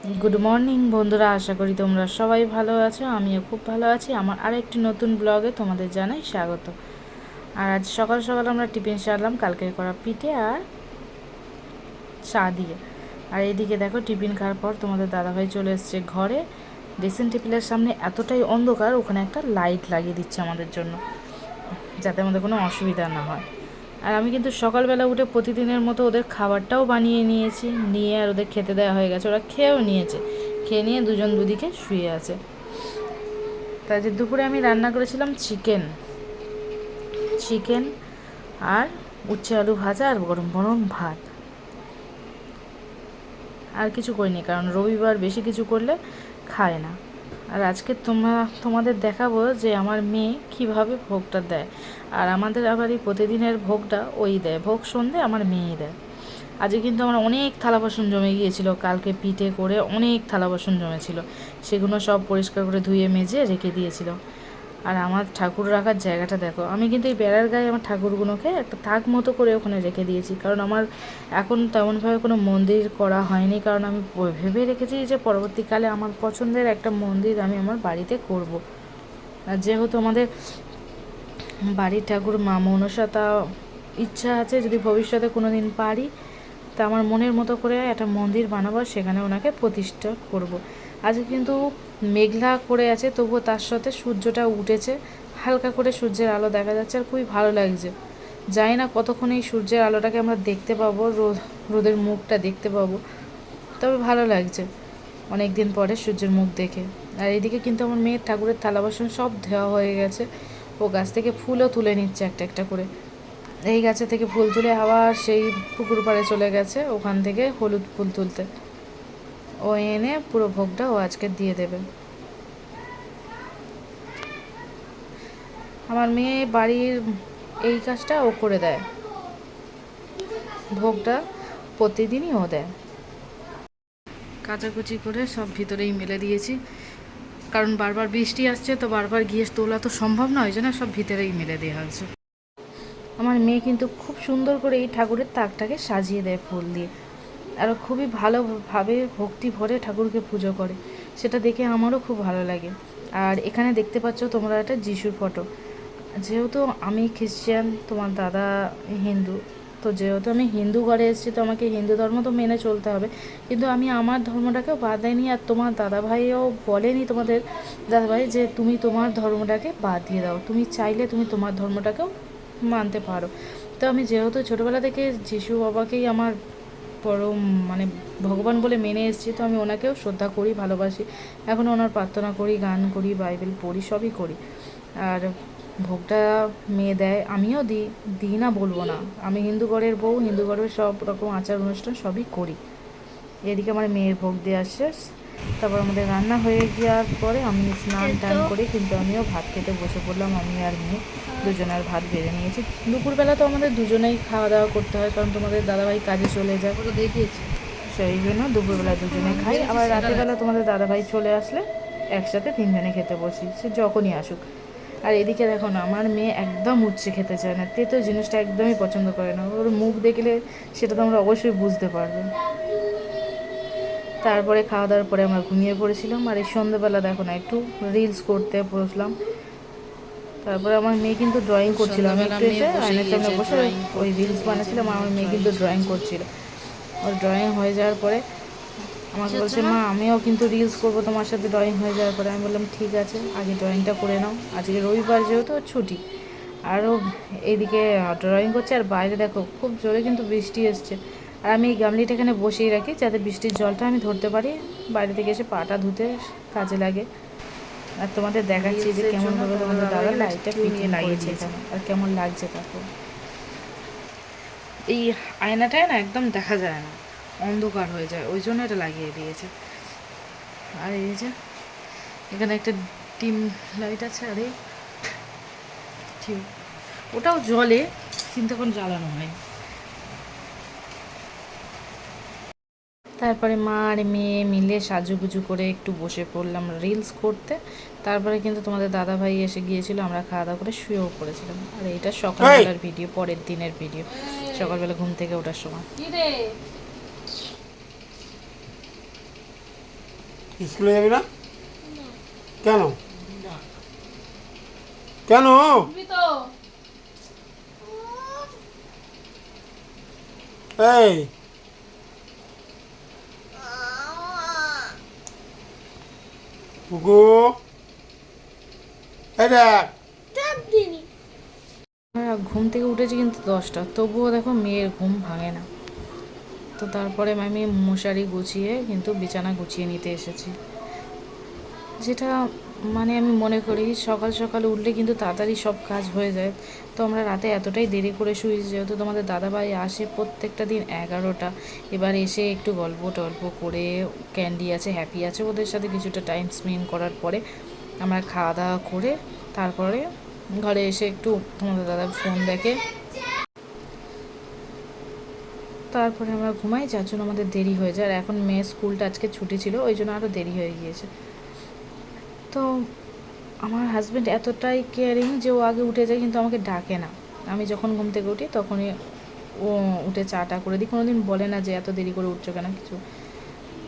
Good morning বন্ধুরা, আশা করি তোমরা সবাই ভালো আছো। আমিও খুব ভালো আছি। আমার আরেকটি নতুন ব্লগে তোমাদের জানাই স্বাগত। আর আজ সকাল সকাল আমরা টিফিন সারলাম কালকের করা পিঠে আর চা দিয়ে। আর এইদিকে দেখো, টিফিন খাওয়ার পর তোমাদের দাদাভাই চলে এসছে ঘরে। ড্রেসিং টেবিলের সামনে এতটাই অন্ধকার, ওখানে একটা লাইট লাগিয়ে দিচ্ছে আমাদের জন্য, যাতে আমাদের কোনো অসুবিধা না হয়। আর আমি কিন্তু সকালবেলা উঠে প্রতিদিনের মতো ওদের খাবারটাও বানিয়ে নিয়েছি, নিয়ে আর ওদের খেতে দেওয়া হয়ে গেছে। ওরা খেয়েও নিয়েছে, খেয়ে নিয়ে দুজন দুদিকে শুয়ে আছে। তাই যে দুপুরে আমি রান্না করেছিলাম চিকেন চিকেন আর উচ্ছে আলু ভাজা আর গরম গরম ভাত। আর কিছু করিনি, কারণ রবিবার বেশি কিছু করলে খায় না। আর আজকে তোমাদের দেখাবো যে আমার মেয়ে কিভাবে ভোগটা দেয়। আর আমাদের আবার এই প্রতিদিনের ভোগটা ওই দেয়, ভোগ সন্ধে আমার মেয়েই দেয়। আজকে কিন্তু আমার অনেক থালা বাসন জমে গিয়েছিল, কালকে পিঠে করে অনেক থালা বাসন জমেছিল, সেগুলো সব পরিষ্কার করে ধুয়ে মেজে রেখে দিয়েছিল। আর আমার ঠাকুর রাখার জায়গাটা দেখো, আমি কিন্তু এই বেড়ার গায়ে আমার ঠাকুরগুলোকে একটা তাক মতো করে ওখানে রেখে দিয়েছি, কারণ আমার এখন তেমনভাবে কোনো মন্দির করা হয়নি, কারণ আমি ভেবে রেখেছি যে পরবর্তীকালে আমার পছন্দের একটা মন্দির আমি আমার বাড়িতে করব। আর যেহেতু আমাদের বাড়ির ঠাকুর মা মনসা, তা ইচ্ছা আছে যদি ভবিষ্যতে কোনো দিন পারি, তা আমার মনের মতো করে একটা মন্দির বানাবো, সেখানে ওনাকে প্রতিষ্ঠা করব। আজকে কিন্তু মেঘলা করে আছে, তবুও তার সাথে সূর্যটা উঠেছে, হালকা করে সূর্যের আলো দেখা যাচ্ছে, আর খুবই ভালো লাগছে। জানি না কতক্ষণ এই সূর্যের আলোটাকে আমরা দেখতে পাবো, রোদের মুখটা দেখতে পাবো, তবে ভালো লাগছে অনেক দিন পরে সূর্যের মুখ দেখে। আর এইদিকে কিন্তু আমার মেয়ের ঠাকুরের থালা বাসন সব ধোয়া হয়ে গেছে, ও গাছ থেকে ফুলও তুলে নিচ্ছে একটা একটা করে। এই গাছে থেকে ফুল তুলে আবার সেই পুকুর পাড়ে চলে গেছে, ওখান থেকে হলুদ ফুল তুলতে। ও এনে পুরো ভোগটা ও আজকে দিয়ে দেবে। আমার মেয়ে বাড়ির এই কাজটা ও করে দেয়, ভোগটা প্রতিদিনই ও দেয়। কাচাকুচি করে সব ভিতরেই মেলে দিয়েছি, কারণ বারবার বৃষ্টি আসছে, তো বারবার গিয়ে তোলা তো সম্ভব নয়, ওই জন্য সব ভিতরেই মেলে দেওয়া হয়েছে। আমার মেয়ে কিন্তু খুব সুন্দর করে এই ঠাকুরের তাকটাকে সাজিয়ে দেয় ফুল দিয়ে, আর খুবই ভালোভাবে ভক্তি ভরে ঠাকুরকে পুজো করে, সেটা দেখে আমারও খুব ভালো লাগে। আর এখানে দেখতে পাচ্ছ তোমরা একটা যিশুর ফটো। যেহেতু আমি খ্রিশ্চান, তোমার দাদা হিন্দু, তো যেহেতু আমি হিন্দু ঘরে এসেছি, তো আমাকে হিন্দু ধর্ম তো মেনে চলতে হবে, কিন্তু আমি আমার ধর্মটাকেও বাদ দেয়নি। আর তোমার দাদাভাইও বলেনি তোমাদের দাদাভাই যে তুমি তোমার ধর্মটাকে বাদ দিয়ে দাও, তুমি চাইলে তুমি তোমার ধর্মটাকেও মানতে পারো। তো আমি যেহেতু ছোটোবেলা থেকে যিশু বাবাকেই আমার পরম মানে ভগবান বলে মেনে এসেছি, তো আমি ওনাকেও শ্রদ্ধা করি, ভালোবাসি, এখনও ওনার প্রার্থনা করি, গান করি, বাইবেল পড়ি, সবই করি। আর ভোগটা মেয়ে দেয়, আমিও দিই না বলবো না, আমি হিন্দু ঘরের বউ, হিন্দু ঘরের সব রকম আচার অনুষ্ঠান সবই করি। এদিকে আমার মেয়ের ভোগ দিয়ে আসছে, তারপর আমাদের রান্না হয়ে যাওয়ার পরে আমি স্নান টান করে কিন্তু আমিও ভাত খেতে বসে পড়লাম। আমি আর মেয়ে দুজনের ভাত বেড়ে নিয়েছি। দুপুরবেলা তো আমাদের দুজনেই খাওয়া দাওয়া করতে হয়, কারণ তোমাদের দাদাভাই কাজে চলে যায়, দেখিয়েছি, সেই জন্য দুপুরবেলা দুজনে খাই। আবার রাতেরবেলা তোমাদের দাদাভাই চলে আসলে একসাথে তিনজনে খেতে বসি, সে যখনই আসুক। আর এদিকে দেখো না, আমার মেয়ে একদম উচ্ছে খেতে চায় না, তেতো জিনিসটা একদমই পছন্দ করে না, ওর মুখ দেখলে সেটা তোমরা অবশ্যই বুঝতে পারবে। তারপরে খাওয়া দাওয়ার পরে আমরা ঘুমিয়ে পড়েছিলাম। আর এই সন্ধ্যেবেলা দেখো না, একটু রিলস করতে বসলাম। তারপরে আমার মেয়ে কিন্তু ড্রয়িং করছিল, আমি একটু এসে আয়নার সামনে বসে ওই রিলস বানাচ্ছিলাম, আমার মেয়ে কিন্তু ড্রয়িং করছিল। ওর ড্রয়িং হয়ে যাওয়ার পরে আমাকে বলছে, মা আমিও কিন্তু রিলস করবো তোমার সাথে ড্রয়িং হয়ে যাওয়ার পরে। আমি বললাম ঠিক আছে, আগে ড্রয়িংটা করে নাও, আজকে রবিবার যেহেতু ছুটি। আরও এইদিকে ড্রয়িং করছে, আর বাইরে দেখো খুব জোরে কিন্তু বৃষ্টি এসছে। আর আমি এই গামলিটা এখানে বসিয়ে রাখি, যাতে বৃষ্টির জলটা আমি ধরতে পারি, বাইরে থেকে এসে পাটা ধুতে কাজে লাগে। আর তোমাদের দেখাচ্ছি যে কেমনভাবে তোমাদের দাদা লাইটটা ফিটিয়ে লাগিয়েছে এখানে, আর কেমন লাগছে তারপর। এই আয়নাটায় না একদম দেখা যায় না, অন্ধকার হয়ে যায়, ওই জন্য এটা লাগিয়ে দিয়েছে। আর এই যে এখানে একটা ডিম লাইট আছে, আর এই ঠিক ওটাও জলে, কিন্তু এখন জ্বালানো হয়। তারপরে মা আর মেয়ে মিলে সাজুগুজু করে একটু বসে পড়লাম রিলস করতে। তারপরে কিন্তু তোমাদের দাদাভাই এসে গিয়েছিল, আমরা খাওয়া দাওয়া করে শুয়েও পড়েছিলাম। আর এইটা সকালবেলার ভিডিও, পরের দিনের ভিডিও, সকালবেলা ঘুম থেকে ওঠার সময়। স্কুলে যাবি না? কেন কেন? এই পুকু, এই দেখ। আমরা ঘুম থেকে উঠেছি কিন্তু 10টা, তবুও দেখো মেয়ের ঘুম ভাঙে না। তো তারপরে আমি মশারি গুছিয়ে কিন্তু বিছানা গুছিয়ে নিতে এসেছি, যেটা মানে আমি মনে করি সকাল সকাল উঠলে কিন্তু তাড়াতাড়ি সব কাজ হয়ে যায়। তো আমরা রাতে এতটাই দেরি করে শুই, যেহেতু তোমাদের দাদাভাই আসে প্রত্যেকটা দিন 11টা। এবার এসে একটু গল্প টল্প করে, ক্যান্ডি আছে, হ্যাপি আছে, ওদের সাথে কিছুটা টাইম স্পেন্ড করার পরে আমরা খাওয়া দাওয়া করে তারপরে ঘরে এসে একটু তোমাদের দাদা ফোন দেখে, তারপরে আমরা ঘুমাই, যার জন্য আমাদের দেরি হয়ে যায়। আর এখন মেয়ে স্কুলটা আজকে ছুটি ছিল, ওই জন্য আরও দেরি হয়ে গিয়েছে। তো আমার হাজব্যান্ড এতটাই কেয়ারিং যে ও আগে উঠে যায় কিন্তু আমাকে ডাকে না। আমি যখন ঘুম থেকে উঠি তখনই ও উঠে চাটা করে দিই, কোনো দিন বলে না যে এত দেরি করে উঠছো কেন কিছু।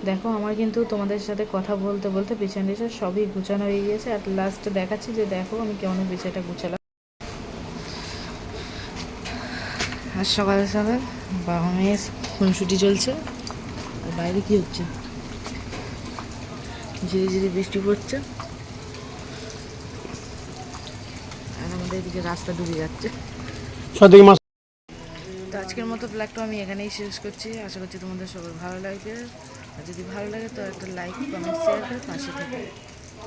দেখো আমার কিন্তু তোমাদের সাথে কথা বলতে বলতে বিছানা টিছানা সবই গুছানো হয়ে গিয়েছে। আর লাস্ট দেখাচ্ছি যে দেখো আমি কেমন বিছানাটা গুছালাম। আর সকাল সকাল বাবা মেয়ের খুনসুটি চলছে, আর বাইরে কি হচ্ছে, ধীরে ধীরে বৃষ্টি পড়ছে, আর আমাদের এদিকে রাস্তা ডুবে যাচ্ছে। সদিক মাছ। তো আজকের মতো ব্লগটা আমি এখানেই শেষ করছি, আশা করছি তোমাদের সবার ভালো লাগবে। আর যদি ভালো লাগে তো একটা লাইক কমেন্ট শেয়ার করে পাশে থেকে,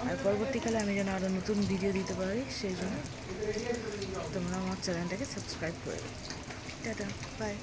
আর পরবর্তীকালে আমি যেন আরও নতুন ভিডিও দিতে পারি সেই জন্য তোমরা আমার চ্যানেলটাকে সাবস্ক্রাইব করে দাও। Tata, by.